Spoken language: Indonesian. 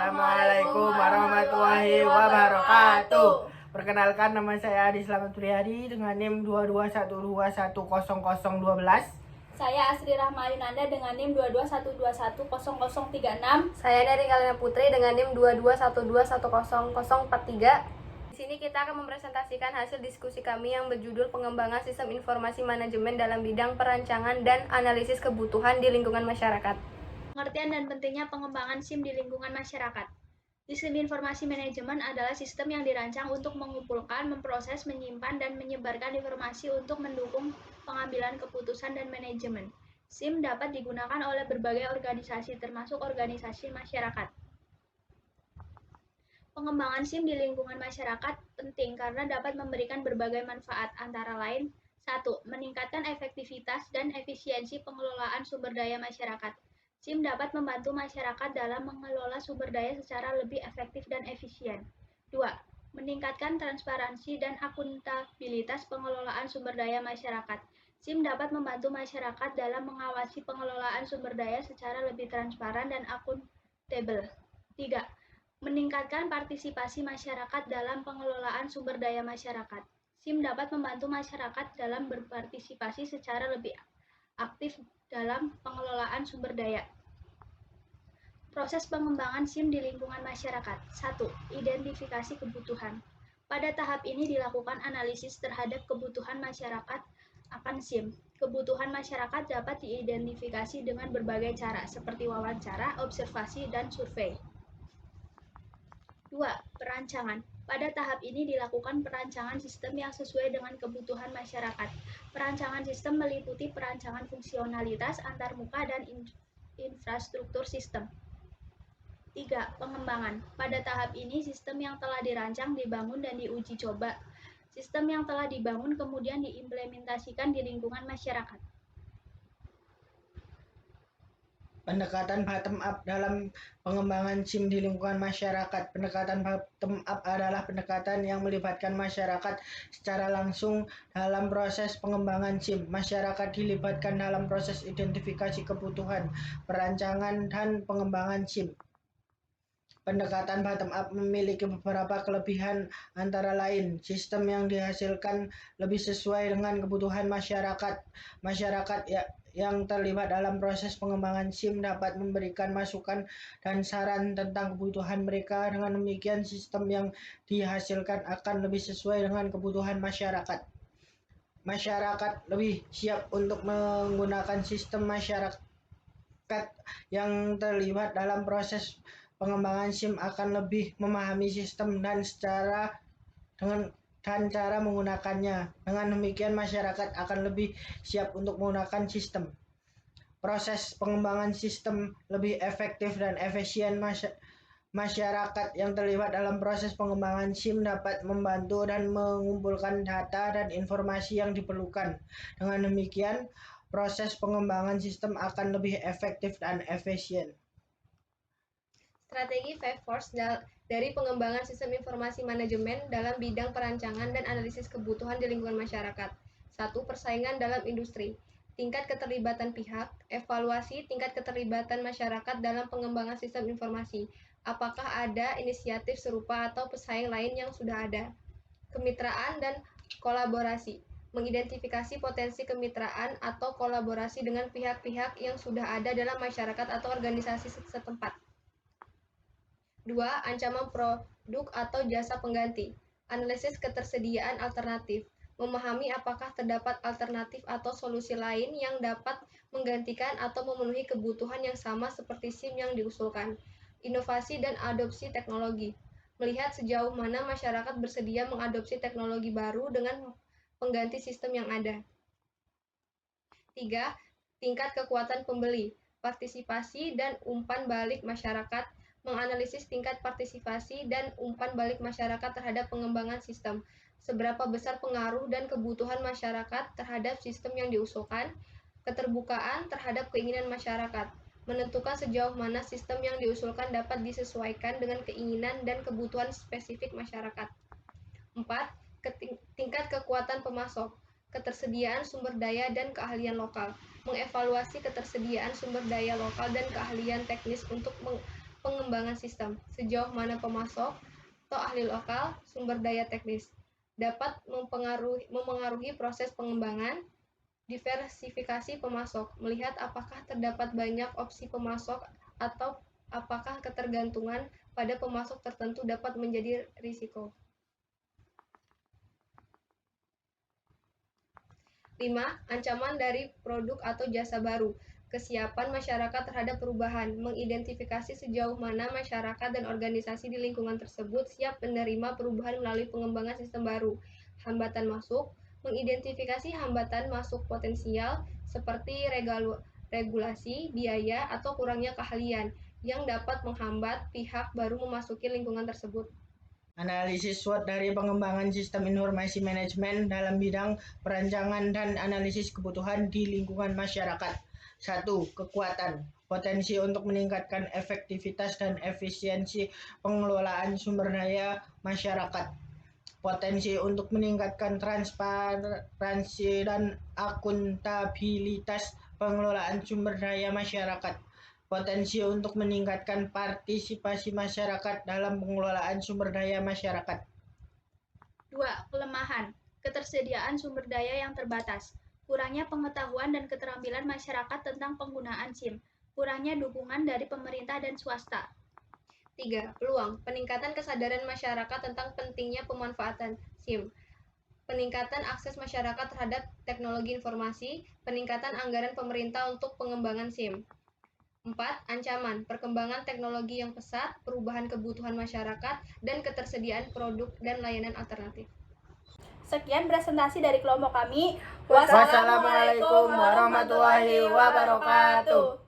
Assalamualaikum warahmatullahi wabarakatuh. Perkenalkan, nama saya Adi Slamet Priyadi dengan NIM 2212100012. Saya Asri Rahma Yunanda dengan NIM 2212100036. Saya dari Kalina Putri dengan NIM 2212100043. Di sini kita akan mempresentasikan hasil diskusi kami yang berjudul Pengembangan Sistem Informasi Manajemen dalam bidang perancangan dan analisis kebutuhan di lingkungan masyarakat. Pengertian dan pentingnya pengembangan SIM di lingkungan masyarakat. Sistem informasi manajemen adalah sistem yang dirancang untuk mengumpulkan, memproses, menyimpan, dan menyebarkan informasi untuk mendukung pengambilan keputusan dan manajemen. SIM dapat digunakan oleh berbagai organisasi, termasuk organisasi masyarakat. Pengembangan SIM di lingkungan masyarakat penting karena dapat memberikan berbagai manfaat, antara lain 1. Meningkatkan efektivitas dan efisiensi pengelolaan sumber daya masyarakat. SIM dapat membantu masyarakat dalam mengelola sumber daya secara lebih efektif dan efisien. 2. Meningkatkan transparansi dan akuntabilitas pengelolaan sumber daya masyarakat. SIM dapat membantu masyarakat dalam mengawasi pengelolaan sumber daya secara lebih transparan dan akuntabel. 3. Meningkatkan partisipasi masyarakat dalam pengelolaan sumber daya masyarakat. SIM dapat membantu masyarakat dalam berpartisipasi secara lebih aktif dalam pengelolaan sumber daya. Proses pengembangan SIM di lingkungan masyarakat. 1. Identifikasi kebutuhan. Pada tahap ini dilakukan analisis terhadap kebutuhan masyarakat akan SIM. Kebutuhan masyarakat dapat diidentifikasi dengan berbagai cara, seperti wawancara, observasi, dan survei. 2. Perancangan. Pada tahap ini dilakukan perancangan sistem yang sesuai dengan kebutuhan masyarakat. Perancangan sistem meliputi perancangan fungsionalitas, antarmuka, dan infrastruktur sistem. 3. Pengembangan. Pada tahap ini sistem yang telah dirancang, dibangun, dan diuji coba. Sistem yang telah dibangun kemudian diimplementasikan di lingkungan masyarakat. Pendekatan bottom up dalam pengembangan SIM di lingkungan masyarakat. Pendekatan bottom up adalah pendekatan yang melibatkan masyarakat secara langsung dalam proses pengembangan SIM. Masyarakat dilibatkan dalam proses identifikasi kebutuhan, perancangan, dan pengembangan SIM. Pendekatan bottom up memiliki beberapa kelebihan, antara lain sistem yang dihasilkan lebih sesuai dengan kebutuhan masyarakat. Masyarakat yang terlibat dalam proses pengembangan SIM dapat memberikan masukan dan saran tentang kebutuhan mereka. Dengan demikian, sistem yang dihasilkan akan lebih sesuai dengan kebutuhan masyarakat. Masyarakat lebih siap untuk menggunakan sistem. Masyarakat yang terlibat dalam proses pengembangan SIM akan lebih memahami sistem dan cara menggunakannya. Dengan demikian, masyarakat akan lebih siap untuk menggunakan sistem. Proses pengembangan sistem lebih efektif dan efisien. Masyarakat yang terlibat dalam proses pengembangan SIM dapat membantu dan mengumpulkan data dan informasi yang diperlukan. Dengan demikian, proses pengembangan sistem akan lebih efektif dan efisien. Strategi 5 Force dari pengembangan sistem informasi manajemen dalam bidang perancangan dan analisis kebutuhan di lingkungan masyarakat. 1. Persaingan dalam industri. Tingkat keterlibatan pihak. Evaluasi tingkat keterlibatan masyarakat dalam pengembangan sistem informasi. Apakah ada inisiatif serupa atau pesaing lain yang sudah ada? Kemitraan dan kolaborasi. Mengidentifikasi potensi kemitraan atau kolaborasi dengan pihak-pihak yang sudah ada dalam masyarakat atau organisasi setempat. 2. Ancaman produk atau jasa pengganti. Analisis ketersediaan alternatif. Memahami apakah terdapat alternatif atau solusi lain yang dapat menggantikan atau memenuhi kebutuhan yang sama seperti SIM yang diusulkan. Inovasi dan adopsi teknologi. Melihat sejauh mana masyarakat bersedia mengadopsi teknologi baru dengan pengganti sistem yang ada. 3. Tingkat kekuatan pembeli. Partisipasi dan umpan balik masyarakat. Menganalisis tingkat partisipasi dan umpan balik masyarakat terhadap pengembangan sistem. Seberapa besar pengaruh dan kebutuhan masyarakat terhadap sistem yang diusulkan. Keterbukaan terhadap keinginan masyarakat. Menentukan sejauh mana sistem yang diusulkan dapat disesuaikan dengan keinginan dan kebutuhan spesifik masyarakat. 4. Tingkat kekuatan pemasok. Ketersediaan sumber daya dan keahlian lokal. Mengevaluasi ketersediaan sumber daya lokal dan keahlian teknis untuk pengembangan sistem, sejauh mana pemasok atau ahli lokal, sumber daya teknis, dapat memengaruhi proses pengembangan, diversifikasi pemasok, melihat apakah terdapat banyak opsi pemasok atau apakah ketergantungan pada pemasok tertentu dapat menjadi risiko. 5. Ancaman dari produk atau jasa baru. Kesiapan masyarakat terhadap perubahan, mengidentifikasi sejauh mana masyarakat dan organisasi di lingkungan tersebut siap menerima perubahan melalui pengembangan sistem baru. Hambatan masuk, mengidentifikasi hambatan masuk potensial seperti regulasi, biaya, atau kurangnya keahlian yang dapat menghambat pihak baru memasuki lingkungan tersebut. Analisis SWOT dari pengembangan sistem informasi manajemen dalam bidang perancangan dan analisis kebutuhan di lingkungan masyarakat. 1. Kekuatan. Potensi untuk meningkatkan efektivitas dan efisiensi pengelolaan sumber daya masyarakat. Potensi untuk meningkatkan transparansi dan akuntabilitas pengelolaan sumber daya masyarakat. Potensi untuk meningkatkan partisipasi masyarakat dalam pengelolaan sumber daya masyarakat. 2. Kelemahan. Ketersediaan sumber daya yang terbatas. Kurangnya pengetahuan dan keterampilan masyarakat tentang penggunaan SIM. Kurangnya dukungan dari pemerintah dan swasta. 3. Peluang. Peningkatan kesadaran masyarakat tentang pentingnya pemanfaatan SIM. Peningkatan akses masyarakat terhadap teknologi informasi. Peningkatan anggaran pemerintah untuk pengembangan SIM. 4. Ancaman. Perkembangan teknologi yang pesat, perubahan kebutuhan masyarakat, dan ketersediaan produk dan layanan alternatif. Sekian presentasi dari kelompok kami. Wassalamualaikum warahmatullahi wabarakatuh.